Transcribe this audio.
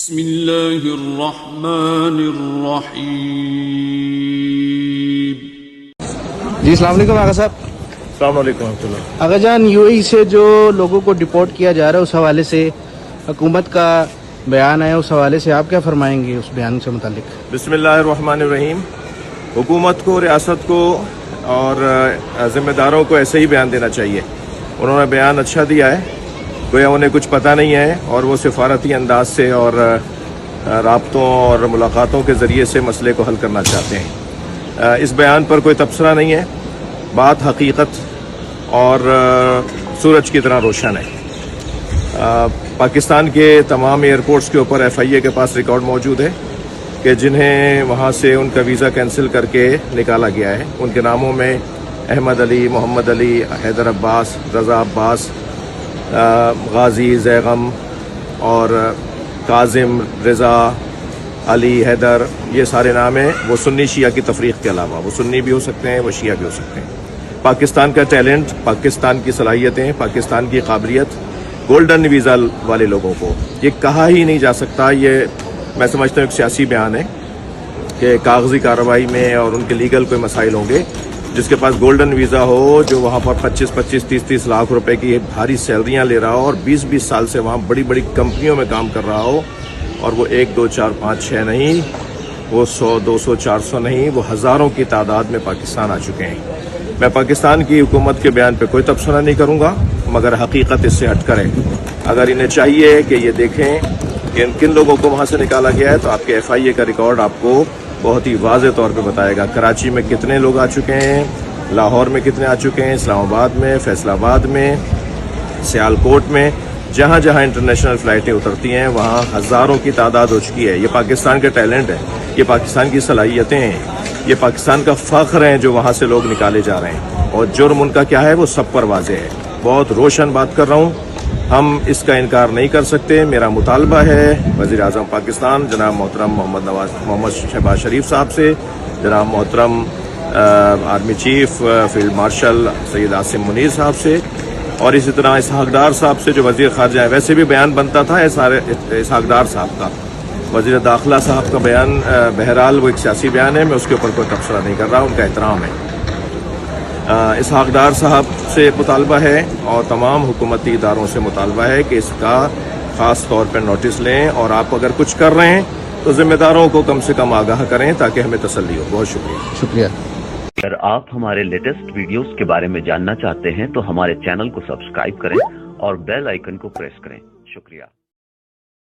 بسم اللہ الرحمن الرحیم. جی السلام علیکم آغا صاحب. السلام علیکم ورحمۃ اللہ. آغا جان یو اے ای سے جو لوگوں کو ڈپورٹ کیا جا رہا ہے اس حوالے سے حکومت کا بیان ہے، اس حوالے سے آپ کیا فرمائیں گے اس بیان سے متعلق؟ بسم اللہ الرحمن الرحیم. حکومت کو، ریاست کو اور ذمہ داروں کو ایسے ہی بیان دینا چاہیے. انہوں نے بیان اچھا دیا ہے، گویا انہیں کچھ پتہ نہیں ہے اور وہ سفارتی انداز سے اور رابطوں اور ملاقاتوں کے ذریعے سے مسئلے کو حل کرنا چاہتے ہیں. اس بیان پر کوئی تبصرہ نہیں ہے. بات حقیقت اور سورج کی طرح روشن ہے. پاکستان کے تمام ایئرپورٹس کے اوپر ایف آئی اے کے پاس ریکارڈ موجود ہے کہ جنہیں وہاں سے ان کا ویزا کینسل کر کے نکالا گیا ہے. ان کے ناموں میں احمد علی، محمد علی، حیدر عباس، رضا عباس، غازی، زیغم اور کاظم، رضا، علی، حیدر، یہ سارے نام ہیں. وہ سنی شیعہ کی تفریق کے علاوہ وہ سنی بھی ہو سکتے ہیں، وہ شیعہ بھی ہو سکتے ہیں. پاکستان کا ٹیلنٹ، پاکستان کی صلاحیتیں، پاکستان کی قابلیت گولڈن ویزا والے لوگوں کو یہ کہا ہی نہیں جا سکتا. یہ میں سمجھتا ہوں ایک سیاسی بیان ہے کہ کاغذی کارروائی میں اور ان کے لیگل کوئی مسائل ہوں گے. جس کے پاس گولڈن ویزا ہو، جو وہاں پر 25-25 30-30 لاکھ روپے کی بھاری سیلریاں لے رہا ہو اور 20-20 سال سے وہاں بڑی بڑی کمپنیوں میں کام کر رہا ہو، اور وہ 1 2 4 5 6 نہیں، وہ 100 200 400 نہیں، وہ ہزاروں کی تعداد میں پاکستان آ چکے ہیں. میں پاکستان کی حکومت کے بیان پہ کوئی تبصرہ نہیں کروں گا، مگر حقیقت اس سے ہٹ کر ہے. اگر انہیں چاہیے کہ یہ دیکھیں کہ کن لوگوں کو وہاں سے نکالا گیا ہے، تو آپ کے ایف آئی اے کا ریکارڈ آپ کو بہت ہی واضح طور پہ بتائے گا. کراچی میں کتنے لوگ آ چکے ہیں، لاہور میں کتنے آ چکے ہیں، اسلام آباد میں، فیصل آباد میں، سیالکوٹ میں، جہاں جہاں انٹرنیشنل فلائٹیں اترتی ہیں وہاں ہزاروں کی تعداد ہو چکی ہے. یہ پاکستان کا ٹیلنٹ ہے، یہ پاکستان کی صلاحیتیں ہیں، یہ پاکستان کا فخر ہیں جو وہاں سے لوگ نکالے جا رہے ہیں. اور جرم ان کا کیا ہے وہ سب پر واضح ہے. بہت روشن بات کر رہا ہوں، ہم اس کا انکار نہیں کر سکتے. میرا مطالبہ ہے وزیر اعظم پاکستان جناب محترم محمد شہباز شریف صاحب سے، جناب محترم army chief field marshal Syed Asim Munir صاحب سے، اور اسی طرح اسحاق ڈار صاحب سے جو وزیر خارجہ ہیں. ویسے بھی بیان بنتا تھا اسحاق ڈار صاحب کا، وزیر داخلہ صاحب کا بیان بہرحال وہ ایک سیاسی بیان ہے، میں اس کے اوپر کوئی تبصرہ نہیں کر رہا، ان کا احترام ہے. اسحاق ڈار صاحب سے مطالبہ ہے اور تمام حکومتی اداروں سے مطالبہ ہے کہ اس کا خاص طور پر نوٹس لیں، اور آپ اگر کچھ کر رہے ہیں تو ذمہ داروں کو کم سے کم آگاہ کریں تاکہ ہمیں تسلی ہو. بہت شکریہ. اگر آپ ہمارے لیٹسٹ ویڈیوز کے بارے میں جاننا چاہتے ہیں تو ہمارے چینل کو سبسکرائب کریں اور بیل آئیکن کو پریس کریں. شکریہ.